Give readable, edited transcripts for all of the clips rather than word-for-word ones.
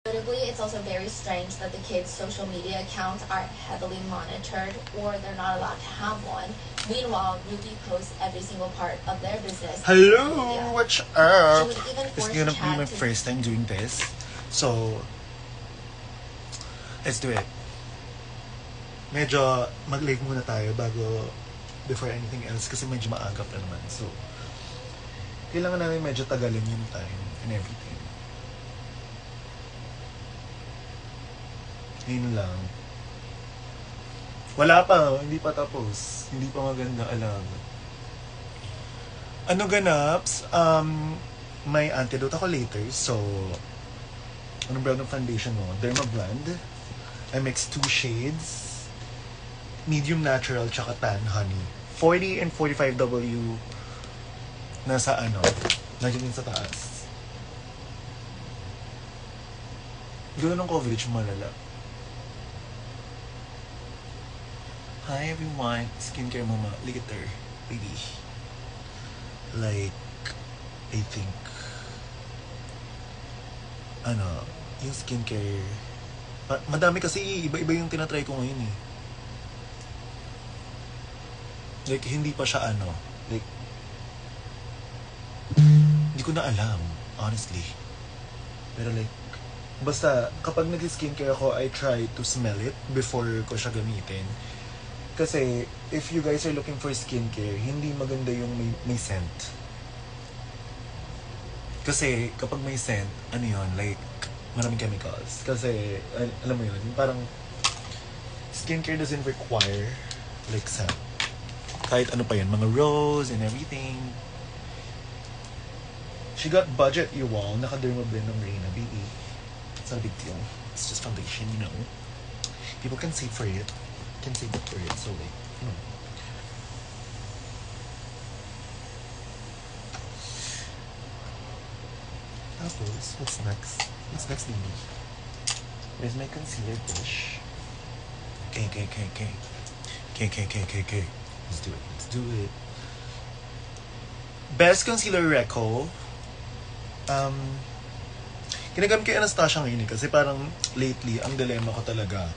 Notably, it's also very strange that the kids' social media accounts are heavily monitored or they're not allowed to have one. Meanwhile, Ruby posts every single part of their business. Hello, what's up? She would even It's force gonna be Chad my to first time doing this. So, let's do it. Medyo mag-live muna tayo before anything else kasi medyo maagap na naman. So, kailangan namin medyo tagalin yung time and everything. Yun lang. Wala pa, hindi pa tapos. Hindi pa maganda alam. Ano ganaps? May antidote ako later. So, anong brand ng foundation mo? Derma brand. I mixed 2 shades. Medium natural tsaka tan honey. 40 and 45W nasa nandiyan din sa taas. Gano'n ang coverage malala. Hi everyone, skincare mama, later, baby. Like, I think, yung skincare, madami kasi iba-iba yung tinatry ko ngayon eh. Like, hindi pa siya like, hindi ko na alam, honestly. Pero like, basta, kapag nag-skincare ako, I try to smell it before ko siya gamitin. Kasi, if you guys are looking for skincare, hindi maganda yung may scent. Kasi, kapag may scent, like, maraming chemicals. Kasi, alam mo yun, parang, skincare doesn't require, like, scent. Kahit ano pa yun, mga rose and everything. She got budget, you all. Naka-derma blend ng Reina, baby. It's not a big deal. It's just foundation, you know. People can save for it. Can save it for it, so like, Tapos, what's next? What's next, baby? Where's my concealer brush? Okay. Let's do it. Best concealer reco. Ginagamit ko yung Anastasia ngayon kasi parang lately, ang dilemma ko talaga,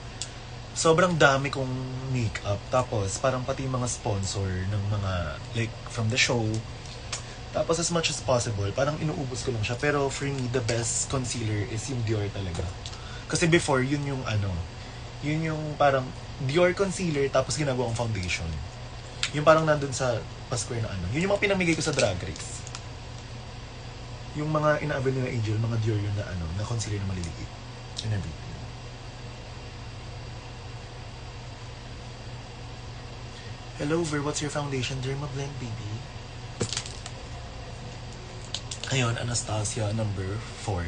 sobrang dami kong makeup. Tapos, parang pati mga sponsor ng mga, like, from the show. Tapos, as much as possible, parang inuubos ko lang siya. Pero, for me, the best concealer is yung Dior talaga. Kasi before, yun yung parang Dior concealer, tapos ginagawa kong foundation. Yung parang nandun sa pa-square na Yun yung mga pinamigay ko sa Drag Race. Yung mga ina-avail nila Angel, mga Dior yun na concealer na maliliit. And everything. Hello, Ver, what's your foundation? Derma Blend, baby. Ayun, Anastasia, number 4.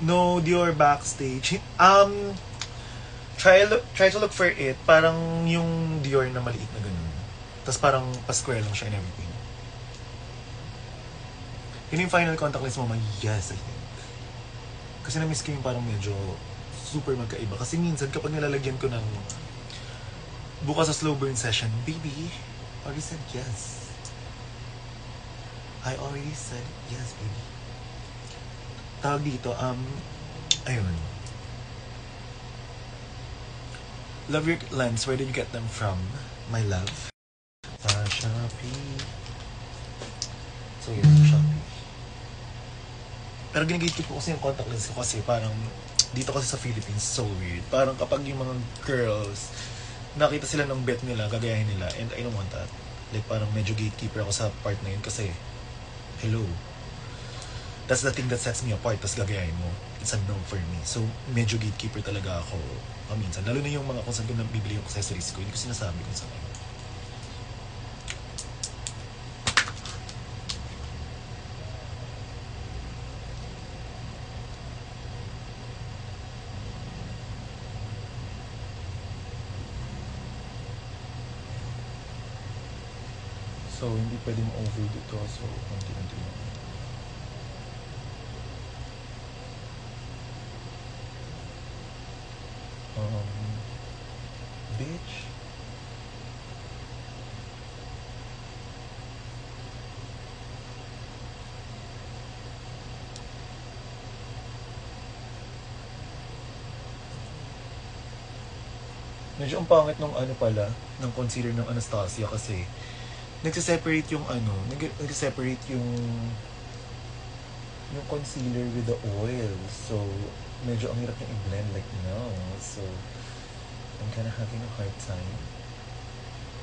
No, Dior backstage. Try to look for it. Parang yung Dior na maliit na ganun. Tapos parang pa-square lang siya and everything. Yun yung final contact lens mo, yes, I think. Kasi na-miss ko yung parang medyo super magkaiba. Kasi minsan kapag nilalagyan ko ng bukas sa slow burn session, baby, I already said yes. I already said yes, baby. Tawag dito, ayun. Love your lens. Where did you get them from, my love? Sa Shopee. So, yun, sa Shopee. Pero ginagate ko kasi yung contact lens ko kasi parang dito kasi sa Philippines, so weird. Parang kapag yung mga girls, nakita sila ng bet nila, gagayahin nila. And I don't want that. Like, parang medyo gatekeeper ako sa part na yun kasi, hello. That's the thing that sets me apart, tas gagayahin mo. It's a no for me. So, medyo gatekeeper talaga ako paminsan. Lalo na yung mga kung saan ko nabibili yung accessories ko, hindi ko sinasabi kung saan. So, hindi pwedeng overdo ito. So, konti-konti lang. Medyo ang pangit nung ano pala, ng concealer ng Anastasia kasi nagsiseparate yung ano, nagsiseparate yung concealer with the oil. So, medyo ang hirap yung i-blend like now. So, I'm kind of having a hard time.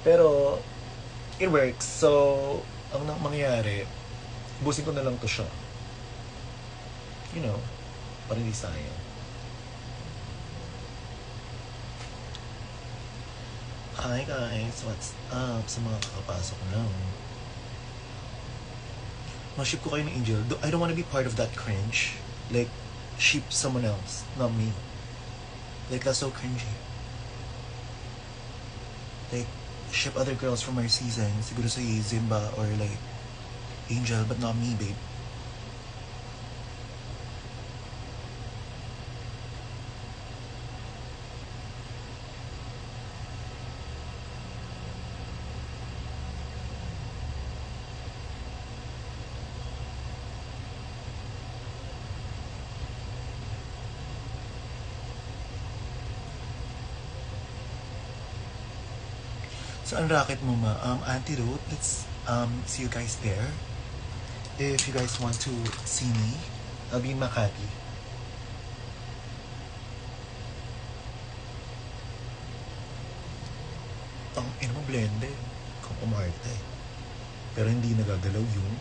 Pero, it works. So, ang mangyayari, busin ko na lang to siya. You know, para hindi sayang. Hi guys, what's up sa mga kakapasok lang? Ma-ship ko kayo ng Angel. I don't wanna be part of that cringe. Like, ship someone else, not me. Like, that's so cringy. Like, ship other girls from our season. Siguro si Zimba or like Angel, but not me, babe. So, ang racket mo ma, Antidote, let's see you guys there. If you guys want to see me, I'll be in Makati. Ang ina mo blended. Kung umarte. Pero hindi nagagalaw yun.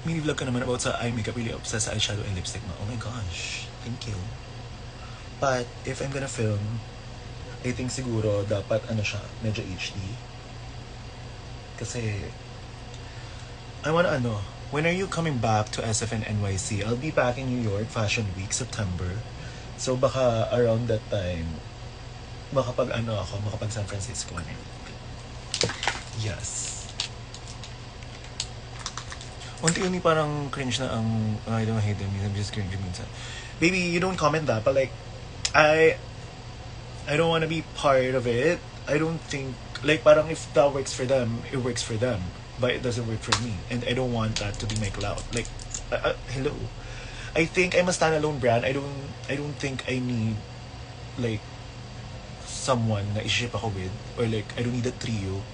Mini vlog ka naman about sa eye makeup, really obsessed sa eyeshadow and lipstick mo. Oh my gosh, thank you. But if I'm gonna film, I think siguro dapat ano siya, medyo HD. Kasi I wanna when are you coming back to SFN NYC? I'll be back in New York Fashion Week, September. So baka around that time, makapag San Francisco. Yes. Unti-unti parang cringe na ang I don't hate them, I'm just cringe minsan. Baby, you don't comment that, but like I don't want to be part of it. I don't think like parang if that works for them, it works for them, but it doesn't work for me, and I don't want that to be my clout. Like hello. I think I'm a standalone brand. I don't think I need like someone na i-ship ako with, or like I don't need a trio.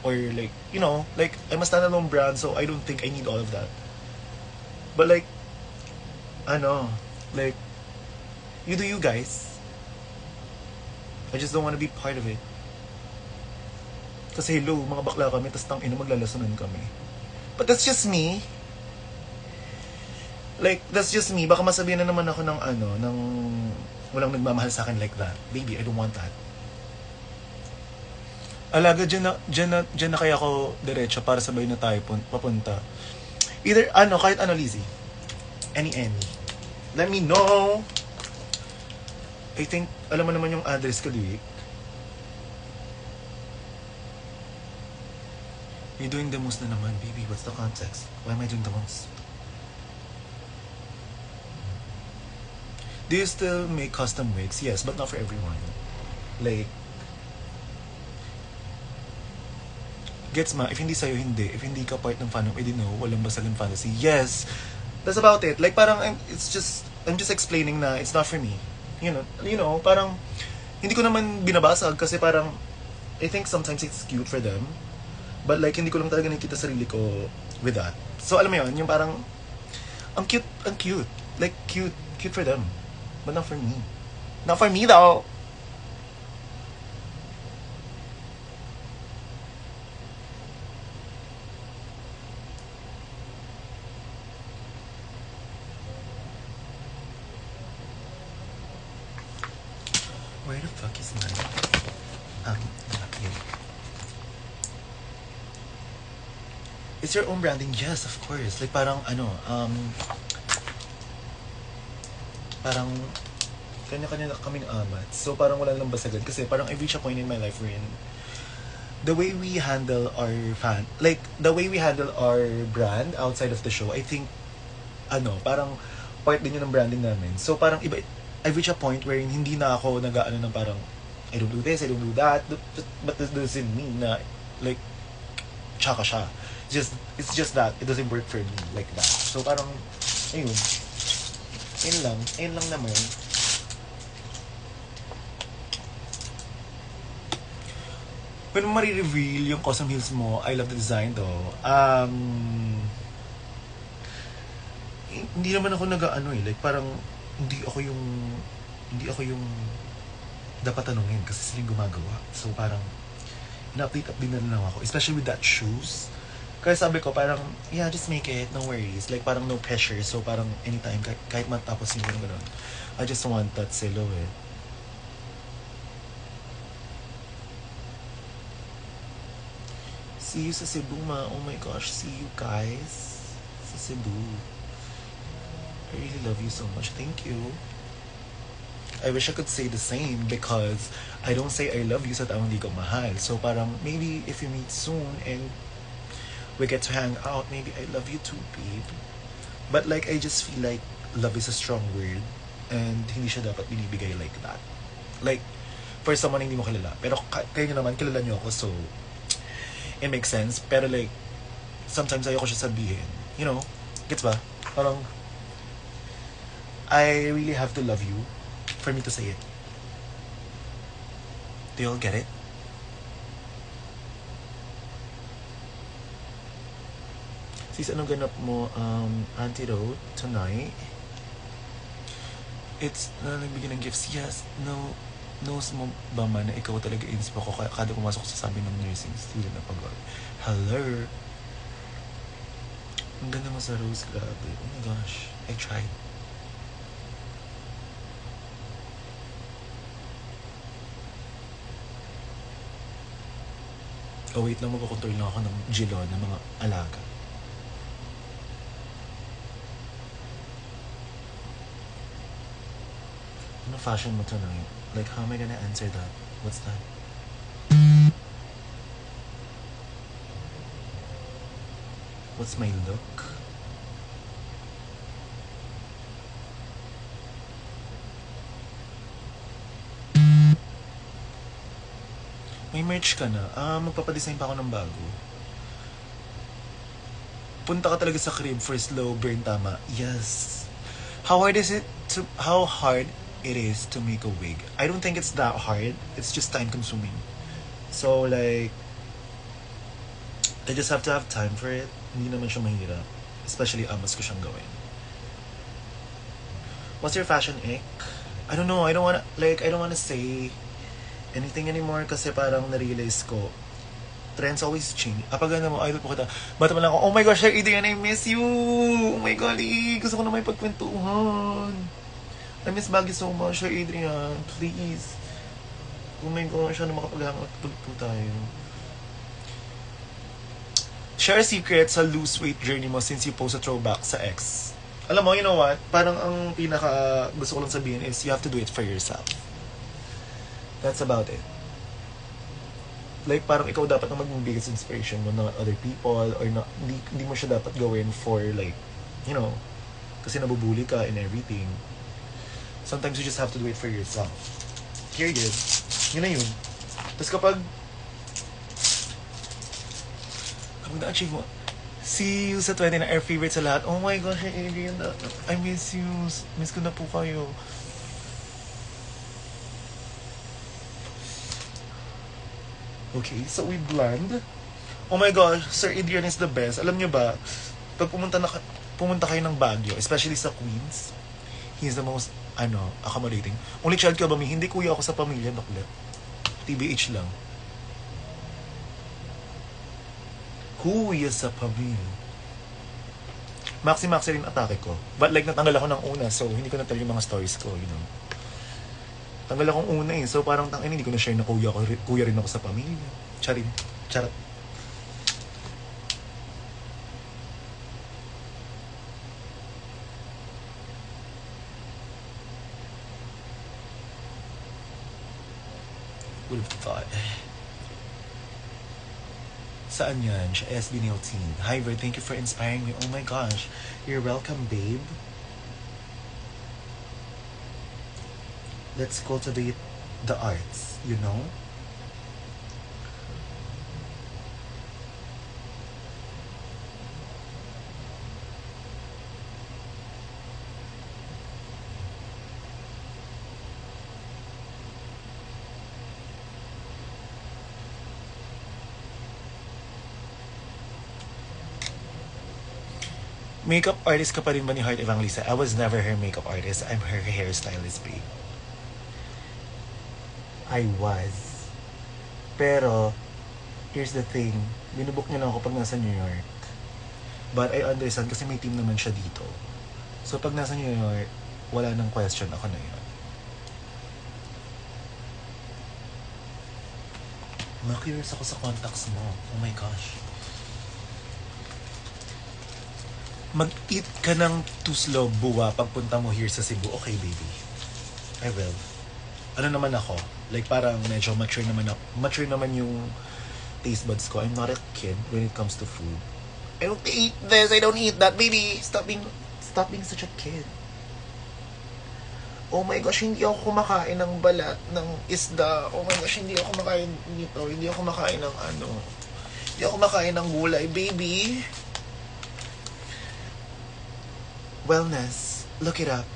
Or like, you know, like I'm a standalone brand, so I don't think I need all of that. But like, like, you do you guys. I just don't want to be part of it. Kasi hello, mga bakla kami, tas tang ina maglalasunan kami. But that's just me. Like, that's just me. Baka masabihan na naman ako ng walang nagmamahal sa akin like that. Baby, I don't want that. Alaga, dyan na kaya ako diretso para sabay na tayo papunta. Either, kahit Lizzie. Any. Let me know. I think, alam mo naman yung address ko, Luik. You're doing the most na naman, baby. What's the context? Why am I doing the most? Do you still make custom wigs? Yes, but not for everyone. Like, gets ma, if hindi sa'yo, hindi. If hindi ka part ng fandom, no, walang basagan fantasy. Yes, that's about it. Like, parang, I'm just explaining na it's not for me. You know, parang, hindi ko naman binabasag kasi parang, I think sometimes it's cute for them. But like, hindi ko lang talaga nakikita sarili ko with that. So, alam mo yun, yung parang, ang cute. Like, cute for them. But not for me. Not for me, though. Where the fuck is my It's your own branding? Yes, of course. Like parang parang kanya-kanya kaming amat. So parang wala lang basagan kasi parang I reach a point in my life wherein the way we handle our the way we handle our brand outside of the show, I think parang part din yun ng branding namin. So parang iba, I reach a point wherein hindi na ako nag-aano ng parang I don't do this, I don't do that, but this doesn't mean na like tsaka siya. It's just that it doesn't work for me like that. So parang Ayun. Ayun lang. Ayun lang naman. When mo marireveal yung custom heels mo, I love the design though. Hindi naman ako nag-ano like parang hindi ako yung dapat tanungin kasi sila yung gumagawa. So parang ina-update din na lang ako, especially with that shoes. Kaya sabi ko parang, yeah, just make it, no worries. Like parang no pressure. So parang anytime, kahit matapos yung gano'n. I just want that silhouette. See you sa Cebu, ma. Oh my gosh, see you guys sa Cebu. I really love you so much. Thank you. I wish I could say the same because I don't say I love you sa taong hindi ko mahal. So parang maybe if you meet soon and we get to hang out, maybe I love you too, babe. But like, I just feel like love is a strong word and hindi siya dapat binibigay like that. Like, for someone hindi mo kilala. Pero kayo nyo naman, kilala nyo ako, so it makes sense. Pero like, sometimes ayoko siya sabihin. You know? Gets ba? Parang, I really have to love you for me to say it. Do you all get it? Sis, anong ganap mo antidote tonight? It's nagbigay ng gifts. Yes, no. Knows mo ba man na ikaw talaga inspo ko kada pumasok sa sabi ng nursing student na pag hello. Ang ganda mo sa rose, grabe. Oh my gosh, I tried. Oh wait lang, magkukontrol lang ako ng gilon ng mga alaga. Ano fashion mo tonight? Like, how am I gonna answer that? What's that? What's my look? May merch ka na? Magpapadesign pa ako ng bago. Punta ka talaga sa crib for slow burn, tama? Yes. How hard is it to make a wig? I don't think it's that hard. It's just time consuming. So like, I just have to have time for it. Hindi naman siya mahirap. Especially amas ko siyang gawin. What's your fashion ick? I don't know. I don't wanna say anything anymore kasi parang na-realize ko trends always change. Pag ano mo, idol po kita. Bata man lang ako, oh my gosh, Adrian, I miss you! Oh my God, gusto ko na may pagkwentuhan. I miss Baguio so much, Adrian. Please. Oh my gosh, ano makapaghangat po tayo. Share a secret sa lose weight journey mo since you post a throwback sa ex. Alam mo, you know what? Parang ang pinaka gusto ko lang sabihin is you have to do it for yourself. That's about it. Like, parang ikaw dapat na maging biggest inspiration mo, not other people, or hindi mo siya dapat gawin for like, you know, kasi nabubuli ka and everything. Sometimes you just have to do it for yourself. Period. Yun na yun. Tapos kapag na-achieve mo, see you sa 20 na air favorite sa lahat. Oh my gosh, Adrian, I miss you. Miss ko na po kayo. Okay, so we blend. Oh my gosh, Sir Adrian is the best. Alam nyo ba, pag pumunta kayo ng Baguio, especially sa Queens, he's the most, accommodating. Only child ko ba mi? Hindi kuya ako sa pamilya, bakla. TBH lang. Kuya sa pamilya. Maxi rin atake ko. But like, natanggal ako ng una, so hindi ko na tell yung mga stories ko, you know. Tanggal akong una eh. So parang hindi ko na share na kuya rin ako sa pamilya. Charin. Charot. Would have thought. Saan yan? Siya SB Nail Team. Hi, Ver, thank you for inspiring me. Oh my gosh. You're welcome, babe. Let's cultivate the arts, you know? Makeup artist ka pa rin ba ni Heart Evangelista? I was never her makeup artist. I'm her hairstylist, babe. I was. Pero, here's the thing. Binubok niya lang ako pag nasa New York. But I understand kasi may team naman siya dito. So, pag nasa New York, wala nang question. Ako na yun. Na-curious ako sa contacts mo. Oh my gosh. Mag-eat ka ng tuslo buwa pagpunta mo here sa Cebu. Okay, baby. I will. Ano naman ako? Like, parang medyo mature naman ako. Mature naman yung taste buds ko. I'm not a kid when it comes to food. I don't eat this. I don't eat that. Baby, stop being such a kid. Oh my gosh, hindi ako kumakain ng balat, ng isda. Oh my gosh, hindi ako kumakain nito. Hindi ako kumakain ng ano. Hindi ako kumakain ng gulay, baby. Wellness. Look it up.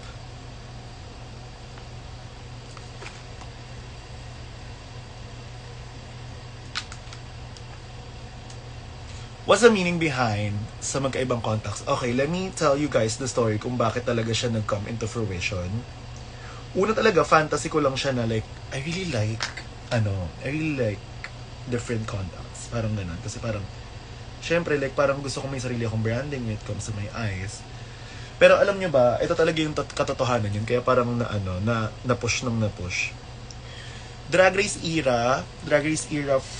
What's the meaning behind sa magkaibang contacts? Okay, let me tell you guys the story kung bakit talaga siya nag-come into fruition. Una talaga, fantasy ko lang siya na like, I really like different contacts. Parang ganun. Kasi parang, syempre, like, parang gusto ko may sarili akong branding when it comes to my eyes. Pero alam nyo ba, ito talaga yung katotohanan yun. Kaya parang na-push. Drag Race era,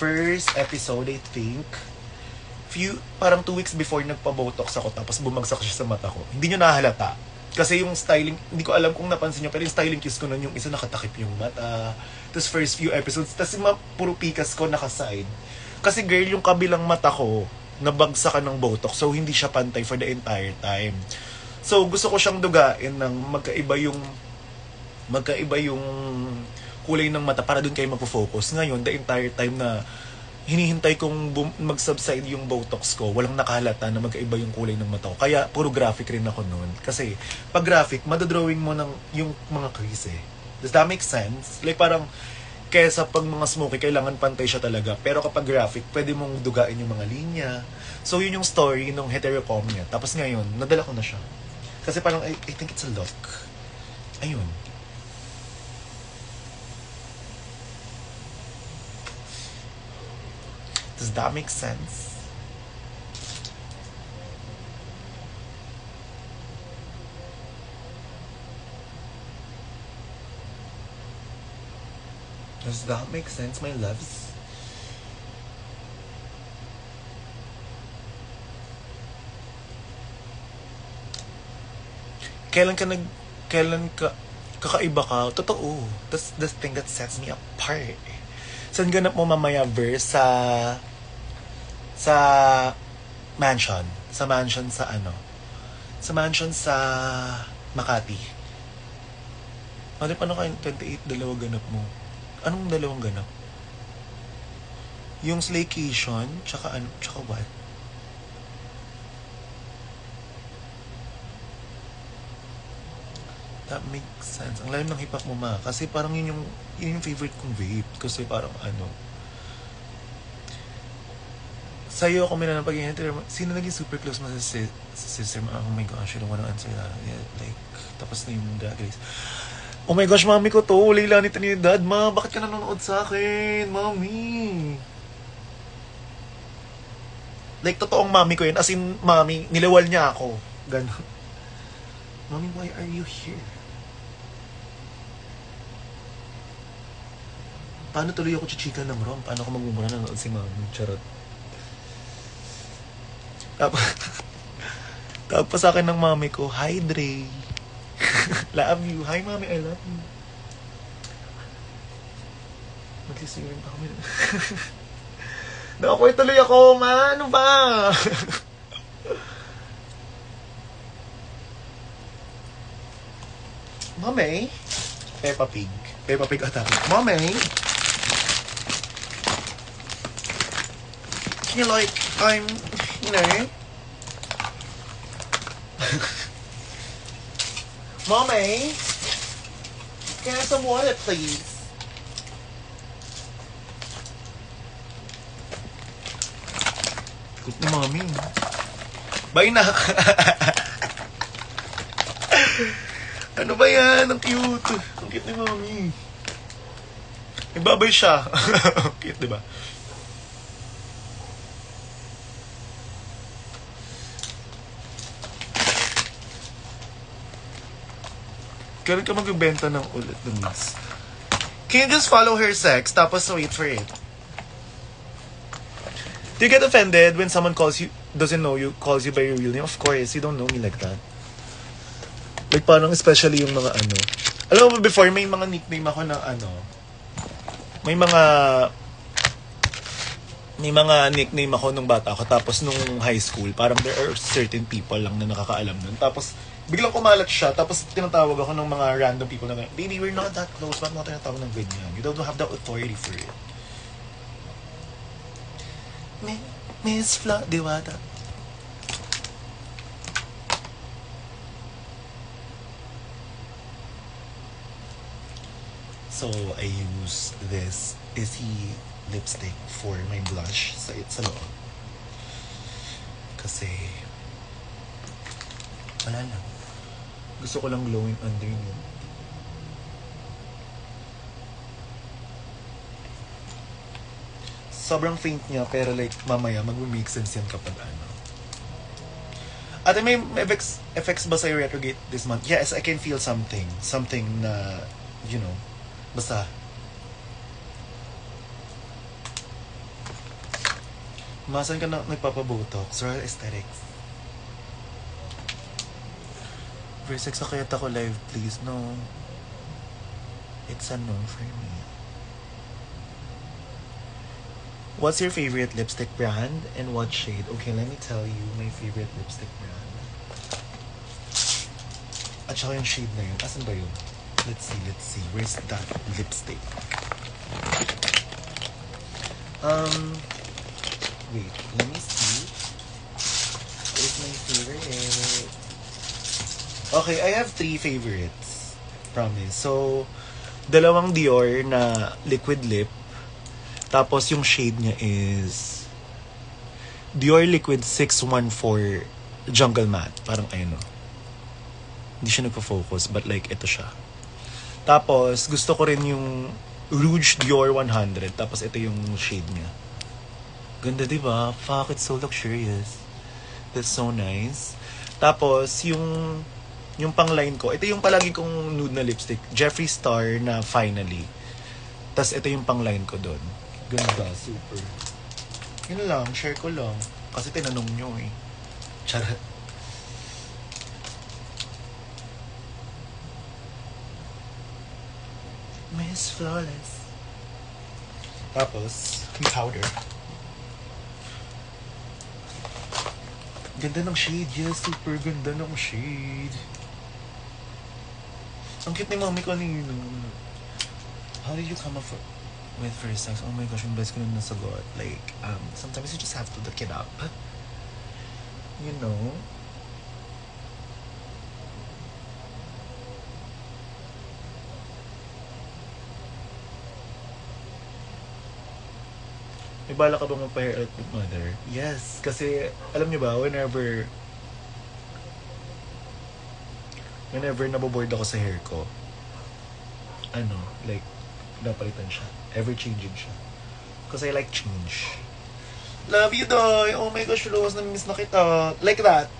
first episode, I think. Parang 2 weeks before nagpa-botox ako, tapos bumagsak siya sa mata ko. Hindi nyo nahalata. Kasi yung styling, hindi ko alam kung napansin nyo, pero yung styling kiss ko nun, yung isa nakatakip yung mata. Tapos first few episodes, tapos yung puro pikas ko nakaside. Kasi girl, yung kabilang mata ko, nabagsakan ng botox, so hindi siya pantay for the entire time. So, gusto ko siyang dugain ng magkaiba yung kulay ng mata para doon kayo magpo-focus. Ngayon, the entire time na hinihintay kong mag-subside yung botox ko, walang nakahalata na magkaiba yung kulay ng mata ko. Kaya, puro graphic rin ako noon. Kasi, pag graphic, madodrawing mo ng yung mga crease eh. Does that make sense? Like, parang, kesa pag mga smoky, kailangan pantay siya talaga. Pero kapag graphic, pwede mong dugain yung mga linya. So, yun yung story ng heterocom niya. Tapos ngayon, nadala ko na siya. Kasi parang, I think it's a look. Ayun. Does that make sense? Does that make sense, my loves? Kailan ka kakaiba ka? Totoo. That's the thing that sets me apart. Saan ganap mo mamaya verse sa mansion? Sa mansion sa ano? Sa mansion sa Makati. Ano paano kayo 28 dalawa ganap mo? Anong dalawang ganap? Yung slaycation, tsaka ano, tsaka what? That makes sense. Ang lalim ng hip-hop mo, ma. Kasi parang yun yung favorite kong vape. Kasi parang ano. Sa'yo ako may pag-i-enter. Sino naging super close mo sa sister mo? Oh my gosh, I don't wanna answer that. Yeah, like, tapos na yung Drag Race. Oh my gosh, mami ko to. Leilani Trinidad, ma. Bakit ka nanonood sa akin? Mami. Like, totoong mami ko yun. As in, mami, nilawal niya ako. Ganon. Mami, why are you here? Paano tuloy ako chichika ng rom? Paano ako magmumura na si mami? Charot. Tapos sa akin ng mami ko, hi Dre. Love you. Hi mami, I love you. Magsisingin pa kami. Nakapoy tuloy ako, ma. Ano ba? Mami? Peppa Pig. Peppa Pig attack. Mami? Can you like, you know? Mommy? Can I have some water, please? Good na, Mommy. Bye na. Ano ba yan? Ang cute. Ang cute ni Mami. Nagbabay siya. Cute, diba? Kailan ka magbibenta ng ulit ng mas? Can you just follow her sex tapos wait for it? Do you get offended when someone doesn't know you, calls you by your real name? Of course, you don't know me like that. Like parang especially yung mga ano. Alam mo before, may mga nickname ako ng ano. May mga nickname ako nung bata ako. Tapos nung high school, parang there are certain people lang na nakakaalam nun. Tapos biglang kumalat siya. Tapos tinatawag ako ng mga random people na, baby, we're not that close. Ba't mo tinatawag ng ganyan? You don't have the authority for it. Miss Fla, Diwata. So, I use this Issey lipstick for my blush sa loob. Kasi, wala lang. Gusto ko lang glowing underneath. Sobrang faint niya, pero like, mamaya, mag-make sense yan kapag ano. Ate, may effects ba sa'yo retrograde this month? Yes, I can feel something. Something na, you know, basta. Masan ka na nagpapabotox? Royal Aesthetics. Versex, akayat ako live, please. No. It's a no for me. What's your favorite lipstick brand and what shade? Okay, let me tell you my favorite lipstick brand. At saka yung shade na yun. Asan ba yun? Let's see. Where's that lipstick? Wait, let me see. Where's my favorite? Okay, I have 3 favorites. Promise. So, dalawang Dior na liquid lip. Tapos yung shade niya is Dior Liquid 614 Jungle Matte. Parang ayun o. Hindi siya nagpo-focus, but like ito siya. Tapos, gusto ko rin yung Rouge Dior 100. Tapos, ito yung shade niya. Ganda, diba? Fuck, it's so luxurious. That's so nice. Tapos, yung pang-line ko, ito yung palagi kong nude na lipstick. Jeffree Star na Finally. Tapos, ito yung pang-line ko doon. Ganda, super. Yun lang, share ko lang. Kasi tinanong nyo eh. Charot. Miss Flawless. Tapos, yung powder. Ganda ng shade, yes. Super ganda ng shade. Ang cute ni Mami kanina. How did you come up with first sex? Oh my gosh, yung best ko nung nasagot. Like, sometimes you just have to look it up. You know? May bala ka bang magpa-hair out with mother? Yes, kasi alam niyo ba, whenever naboboard ako sa hair ko, like, napalitan siya. Ever-changing siya. Kasi I like change. Love you, Doy! Oh my gosh, Rose, namiss na kita. Like that.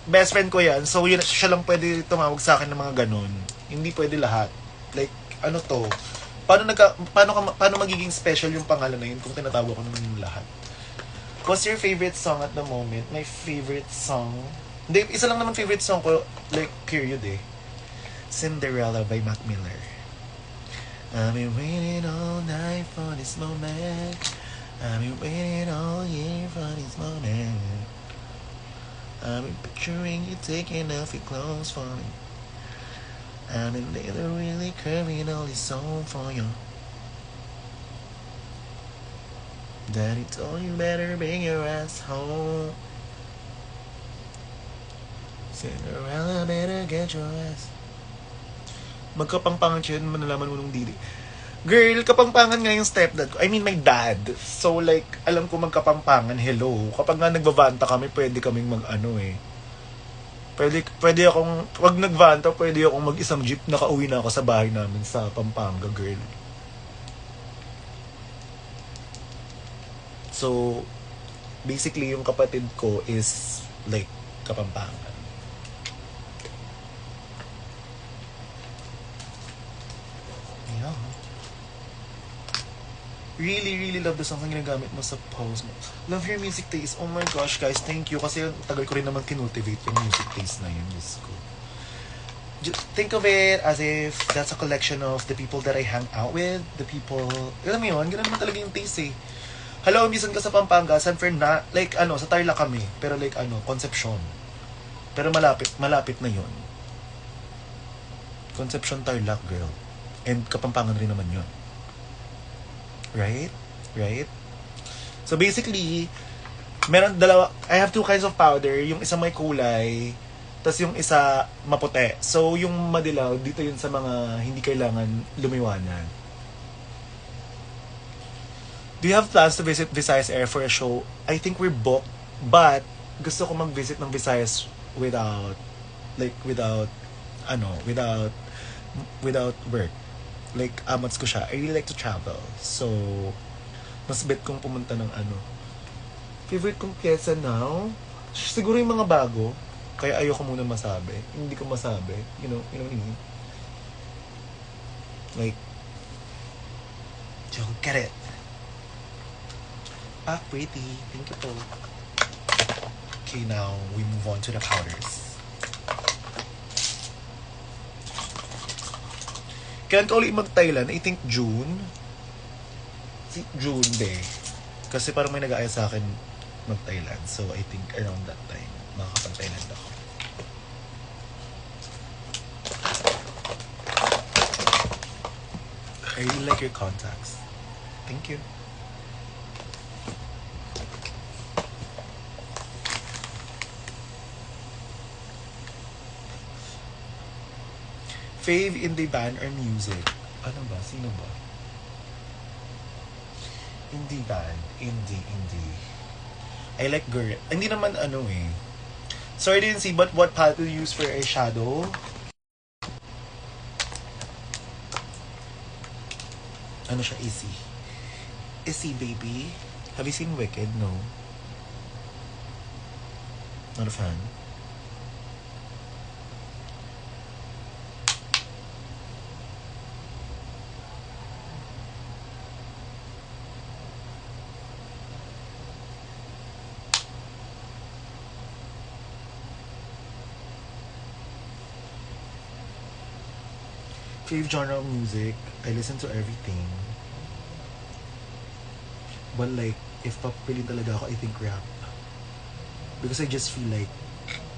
Best friend ko yan. So, yun, siya lang pwede tumawag sa akin ng mga ganun. Hindi pwede lahat. Like, ano to? Paano magiging special yung pangalan na yun kung tinatawag ko naman yung lahat? What's your favorite song at the moment? My favorite song? Hindi, isa lang naman favorite song ko, like, period eh. Cinderella by Mac Miller. I've been waiting all night for this moment. I've been waiting all year for this moment. I've been picturing you taking off your clothes for me. I've been literally curving all this song for you. Daddy told you better bring your ass home. Cinderella, better get your ass. Magkapangpangan siya, manalaman mo nung dili. Girl, Kapampangan nga yung stepdad ko. I mean, my dad. So, like, alam ko magkapampangan, hello. Kapag nga nagbabanta kami, pwede kaming mag-ano eh. Pwede akong, wag nagvanta, pwede akong mag-isang jeep, nakauwi na ako sa bahay namin sa Pampanga, girl. So, basically, yung kapatid ko is, like, Kapampangan. Yeah. Really love the songs na ginagamit mo sa post mo. Love your music taste. Oh my gosh, guys, thank you. Kasi tagal ko rin naman kinultivate yung music taste na yun. Diyos ko. Just think of it as if that's a collection of the people that I hang out with. The people, alam mo yun, ganun naman talaga yung taste eh. Hello, minsan ka sa Pampanga, San Fernando, like sa Tarlac kami. Pero like Concepcion. Pero malapit na yun. Concepcion, Tarlac, girl. And Kapampangan rin naman yun. Right? So basically, I have two kinds of powder. Yung isa may kulay, tas yung isa maputi. So yung madilaw, dito yun sa mga hindi kailangan lumiwanag. Do you have plans to visit Visayas Air for a show? I think we're booked, but gusto ko mag-visit ng Visayas without work. Like, amats ko siya. I really like to travel. So, mas bet kong pumunta ng favorite kong pyesa now? Siguro yung mga bago. Kaya ayoko muna masabi. Hindi ko masabi. You know what I mean? Like, don't get it. Ah, pretty. Thank you po. Okay, now we move on to the powders. Kailan ka ulit mag-Thailand? I think June. June day. Kasi parang may nag-aaya sa akin mag-Thailand. So, I think around that time, makakapag-Thailand ako. I really like your contacts. Thank you. Fave indie band or music? Ano ba? Sino ba? Indie band. Indie. I like girl. Hindi naman Sorry, I didn't see, but what palette will you use for eyeshadow? Ano siya? Easy, baby. Have you seen Wicked? No. Not a fan. Fave genre of music, I listen to everything. But like, if papili talaga ako, I think rap. Because I just feel like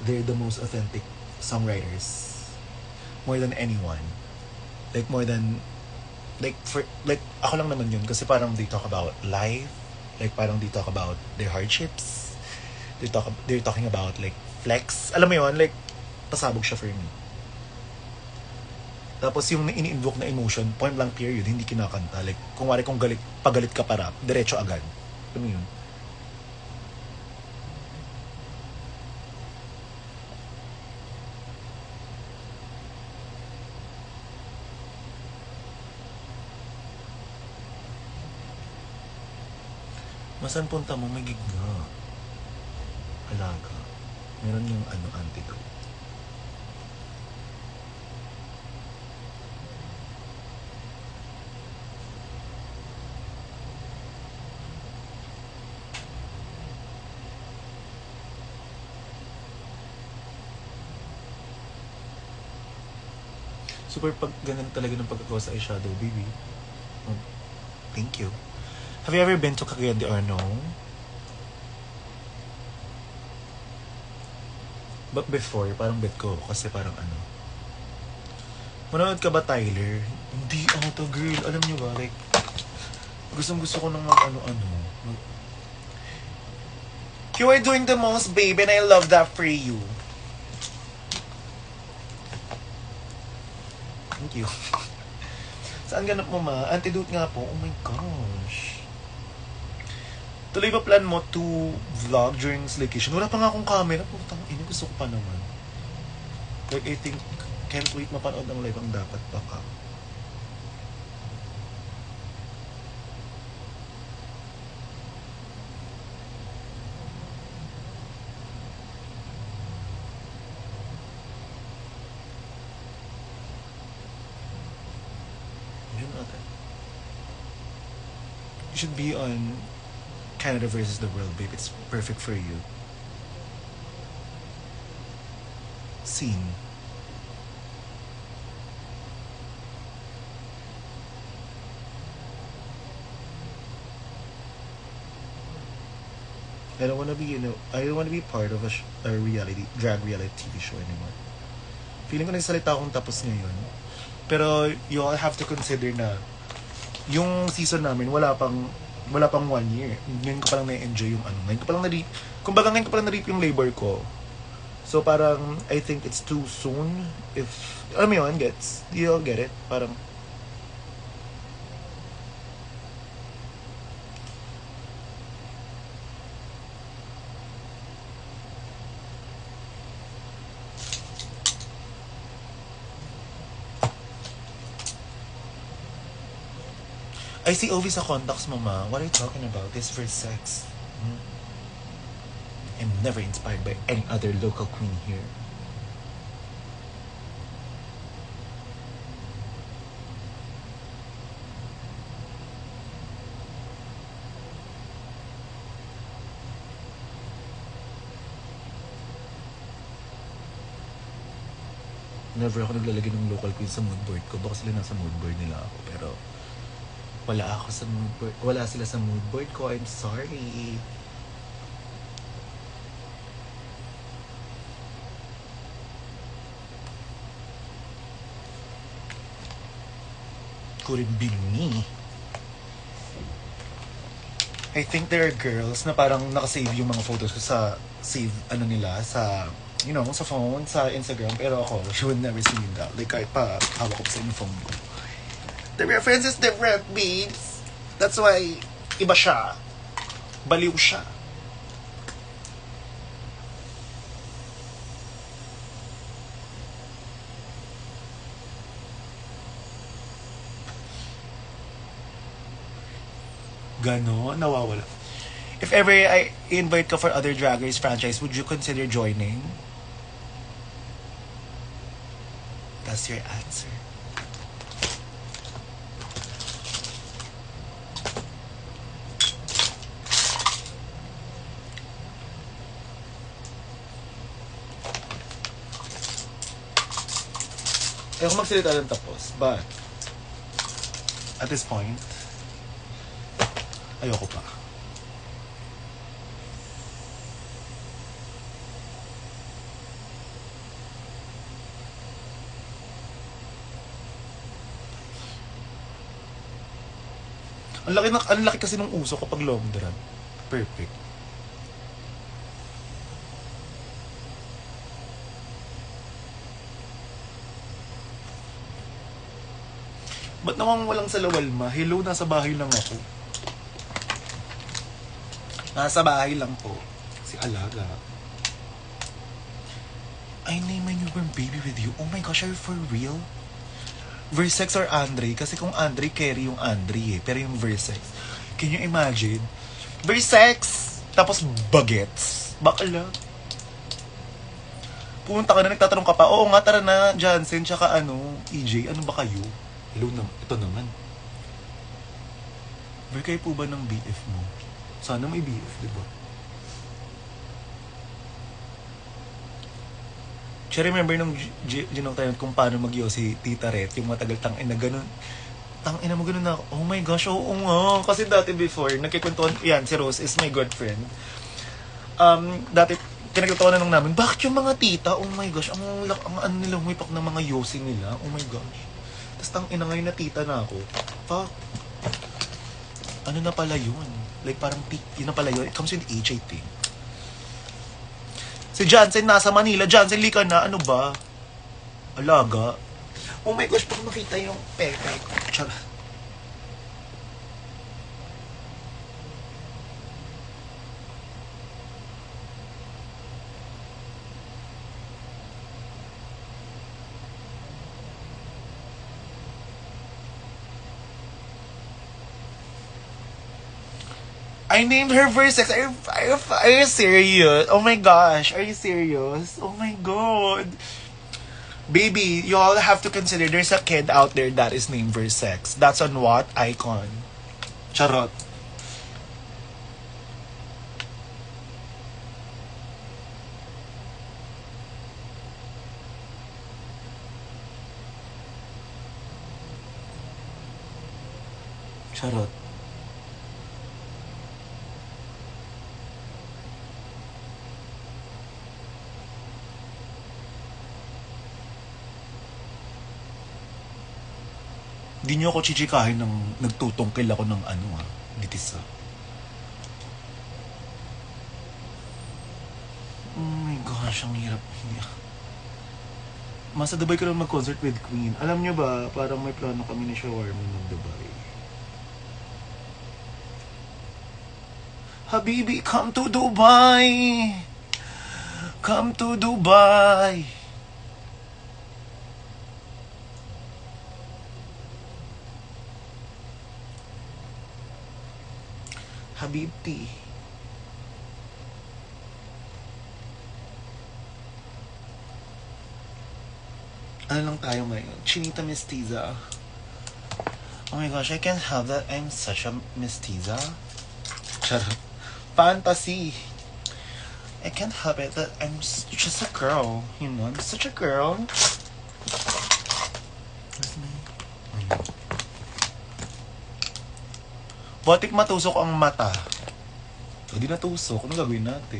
they're the most authentic songwriters. More than anyone. Like more than, ako lang naman yun. Kasi parang they talk about life. Like parang they talk about their hardships. They're talking about like flex. Alam mo yun, like, pasabog siya for me. Tapos yung ini-invoke na emotion, point blank period, hindi kinakanta. Like, kung pagalit ka para, diretso agad. Alam mo yun? Masan punta mo? May gig nga. Alaga. Meron yung antidote. Super ganun talaga ng pagkagawa sa eyeshadow, baby. Oh, thank you. Have you ever been to Cagayan de Oro? But before, parang bet ko. Kasi parang manonood ka ba, Tyler? Hindi to, girl. Alam nyo ba, like, gusto ko nang You are doing the most, babe, and I love that for you. Thank you. Saan ganap mo, ma? Antidote nga po. Oh my gosh. Tuloy ba plan mo to vlog during staycation? Wala pa nga akong camera. Putang ina, gusto ko pa naman. Like, I think, can't wait mapanood ng live ang dapat baka. Yun natin. You should be on Canada versus the world, babe. It's perfect for you. Scene. I don't want to be, I don't want to be part of a drag reality TV show anymore. Feeling ko nagsalita akong tapos ngayon. Pero you all have to consider na yung season namin wala pang 1 year. Ngayon ko pa lang na-enjoy yung ano. Ngayon ko pa lang kumbaga ngayon ko pa lang na-reap yung labor ko. So parang I think it's too soon if alam mo yun, gets? Do you all get it? Parang I see Ovi sa contacts mo, ma. What are you talking about? This for sex. I'm never inspired by any other local queen here. Never ako naglalagay ng local queen sa mood board ko. Baka sila nasa mood board nila ako. Pero wala ako sa mood board. Wala sila sa mood board ko. I'm sorry. Couldn't be me. I think there are girls na parang nakasave yung mga photos ko sa save ano nila sa sa phone, sa Instagram. Pero ako, she would never see that. Like kahit pa hawak ko pa sa yung phone ko. The reference is different, babes. That's why, iba siya. Baliw siya. Ganon, nawawala. If ever I invite ka for other Drag Race franchise, would you consider joining? That's your answer. Ayoko magsalita ng tapos, but at this point, ayoko pa. Ang laki kasi ng uso kapag long drag. Perfect. Ba't naman walang salawal, ma? Hello, nasa bahay lang ako. Nasa bahay lang po. Si Alaga. I name my newborn baby with you. Oh my gosh, are you for real? Versex or Andre? Kasi kung Andre, carry yung Andre eh. Pero yung Versex, can you imagine? Versex! Tapos bagets. Bakala. Pumunta ka na, nagtatanong ka pa. Oo nga, tara na, Jansen, tsaka EJ, ano ba kayo? Hello na, ito naman. Ver, kayo po ba ng BF mo? Sana may BF, diba? Siya remember nung tayo kung paano mag-iyo si Tita Ret, yung matagal tangina ganun. Tangina mo ganun na ako. Oh my gosh, oo nga. Kasi dati before, nagkikwentuhan, yan, si Rose is my good friend. Dati, kinagkwentuhan na nung namin, bakit yung mga tita, oh my gosh, ang ano nila, humipak ng mga yosi nila, oh my gosh. Tapos tangina ngayon na tita na ako. Fuck. Ano na pala yun? Like parang, yun na pala yun. It comes with age, I think. Si Jansen nasa Manila. Jansen, lika na. Ano ba? Alaga. Oh my gosh, baka makita yung pepe ko. Charot. I named her Versex. Are you serious? Oh my gosh, are you serious? Oh my god. Baby, you all have to consider there's a kid out there that is named Versex. That's on what? Icon. Charot. Charot. Hindi niyo ako chichikahin ng nagtutungkil ako ng litis Oh my gosh, ang hirap. Masa Dubai ka lang mag-concert with Queen. Alam niyo ba, parang may plano kami ni shawarma ng Dubai. Habibi, come to Dubai! Come to Dubai! Habibti. Ano lang tayo ngayon? Chinita mestiza. Oh my gosh, I can't help that I'm such a mestiza. Charot. Fantasy. I can't help it that I'm just a girl. You know, I'm such a girl. Botik matusok ang mata. Hindi natusok. Ano gagawin natin?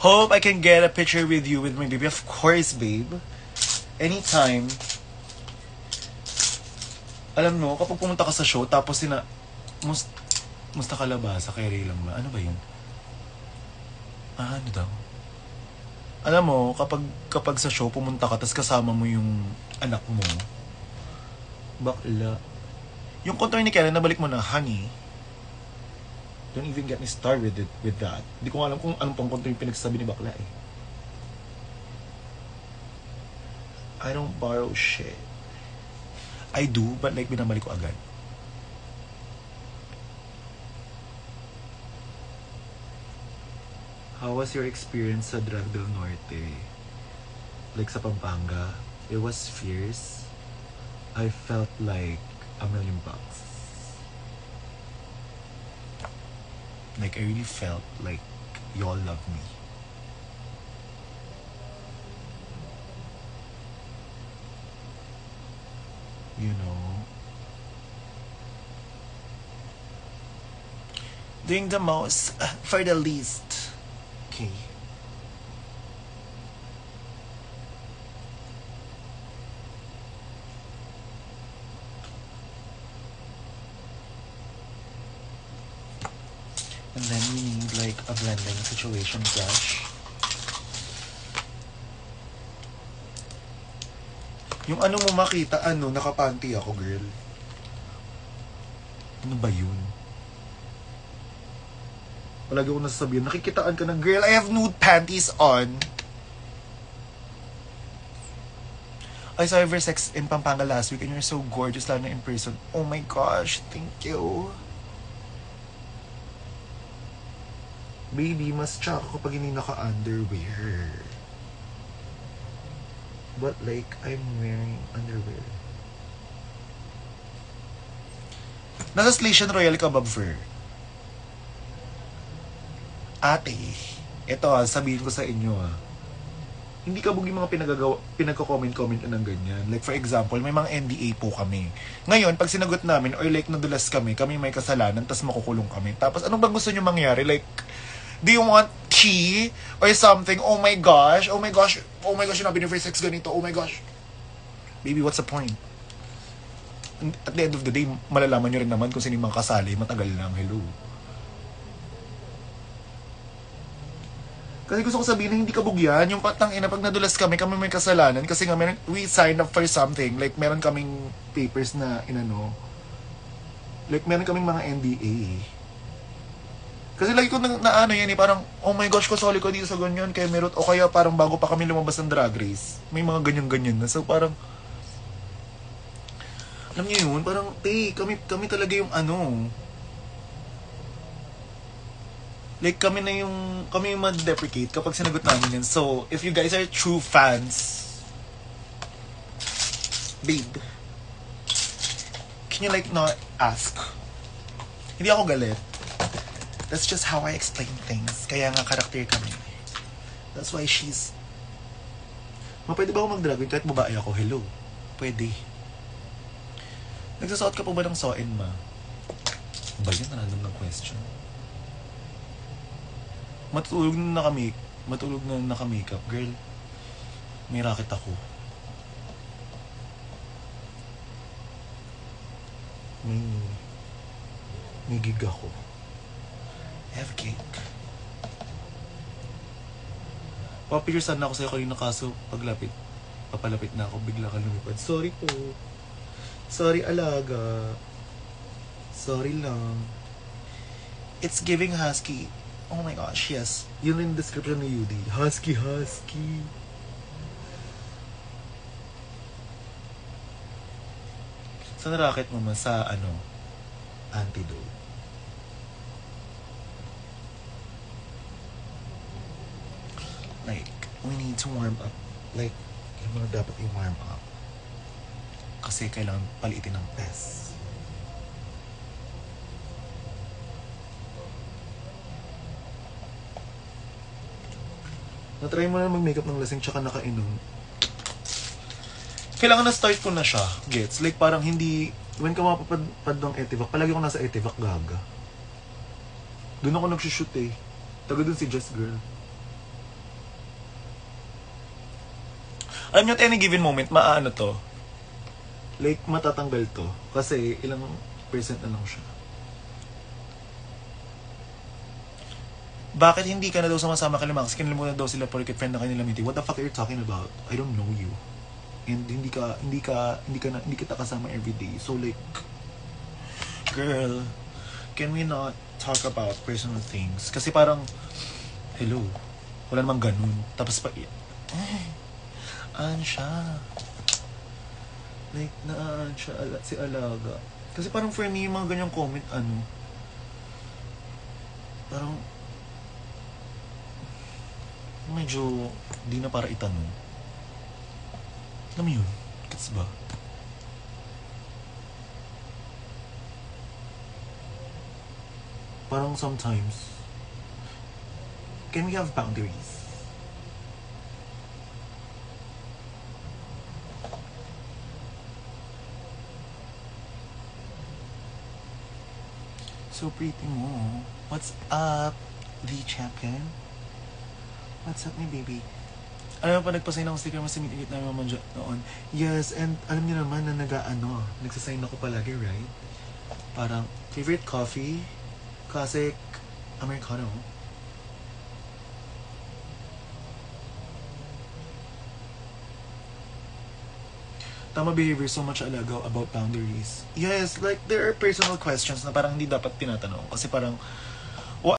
Hope I can get a picture with you with my baby. Of course, babe. Anytime. Alam mo, kapag pumunta ka sa show, tapos musta kalabasa, kay Ray lang ba? Ano ba yun? Ano daw? Alam mo, kapag sa show pumunta ka, tapos kasama mo yung anak mo, bakla. Yung contour ni Karen, nabalik mo na, honey. Don't even get me started with that. Hindi ko alam kung anong pang contour yung pinagsasabi ni bakla eh. I don't borrow shit. I do, but like binabalik ko agad. How was your experience sa Drag del Norte? Like sa Pampanga? It was fierce. I felt like $1,000,000. Like I really felt like y'all love me. You know? Doing the most for the least. Okay. And then we need like a blending situation brush. Yung ano mo makita, nakapanty ako, girl. Ano ba yun? Palagi ko nasasabihin, nakikitaan ka na, girl, I have nude panties on. I saw Versex in Pampanga last week and you're so gorgeous, lalo na in person. Oh my gosh, thank you. Baby, mas tsaka kapag hindi naka-underwear. But like, I'm wearing underwear. Nasa Station Royal ka, Bob Fur. Ate, ito sabihin ko sa inyo hindi ka bugi mga pinagko-comment ng ganyan. Like for example, may mga NDA po kami. Ngayon, pag sinagot namin or like nadulas kami may kasalanan, tas makukulong kami. Tapos anong bang gusto nyo mangyari? Like, do you want tea or something? Oh my gosh, sinabi ni Versex ganito, oh my gosh. Baby, what's the point? At the end of the day, malalaman nyo rin naman kung sino yung mga kasali, matagal lang, hello. Kasi gusto ko sabihin na hindi kabog yan. Yung patang ina, pag nadulas kami may kasalanan. Kasi nga, we signed up for something. Like, meron kaming papers na, inano. Like, meron kaming mga NDA. Kasi lagi ko na ano yan eh, parang, oh my gosh, kasali ko dito sa ganyan, kay Merot. O kaya parang bago pa kami lumabas ng Drag Race. May mga ganyan-ganyan na. So, parang, alam niyo yun, parang, kami talaga yung ano. Like, kami yung ma-deprecate kapag sinagot namin yan. So, if you guys are true fans, babe, can you like not ask? Hindi ako galit. That's just how I explain things. Kaya nga karakter kami. That's why she's... Pwede ba ako mag-drag queen kahit babae ako? Hello. Pwede. Nagsasuot ka po ba ng soin, ma? Ba yun? Random ng question. Matulog na naka-makeup. Girl, may racket ako. May gig ako. I have cake. Papicturesan na ako sa'yo kanina kaso papalapit na ako, bigla ka lumipad. Sorry po. Sorry, alaga. Sorry lang. It's giving husky. Oh my gosh, yes. Yun yung description ni Yudi. Husky. Saan racket mo man? Sa antidote. Like, we need to warm up. Like, yung mga dapat i-warm up. Kasi kailangan palitin ng test. Na-try mo na mag-makeup ng lasing tsaka nakainom. Kailangan na-start ko na siya, gets? Like, parang hindi... When ka mapapad ng Etivac, palagi ko nasa Etivac, gaga. Doon ako nagsushoot eh. Taga doon si Just Girl. Alam nyo, at any given moment, maano to? Like, matatanggal to. Kasi ilang percent na lang siya. Bakit hindi ka na daw sumasama kay Max? Kinalimutan daw sila porket friend na kanila meeting. What the fuck are you talking about? I don't know you. And hindi kita kasama everyday. So like, girl, can we not talk about personal things? Kasi parang, hello, wala namang ganun. Tapos pa, siya. Like, siya, si Alaga. Kasi parang for me, yung mga ganyang comment, parang, medyo, di na para itanong. Alam mo yun? Gets ba? Parang sometimes, can we have boundaries? So pretty mo. What's up, the champion? What's up, my baby? Alam mo pa, nagpasign ako sticker mo sa meet-and-greet namin mamanja noon. Yes, and alam niyo naman na nagsasign ako palagi, right? Parang, favorite coffee, classic, Americano. Tama behavior, so much Alaga about boundaries. Yes, like, there are personal questions na parang hindi dapat tinatanong. Kasi parang,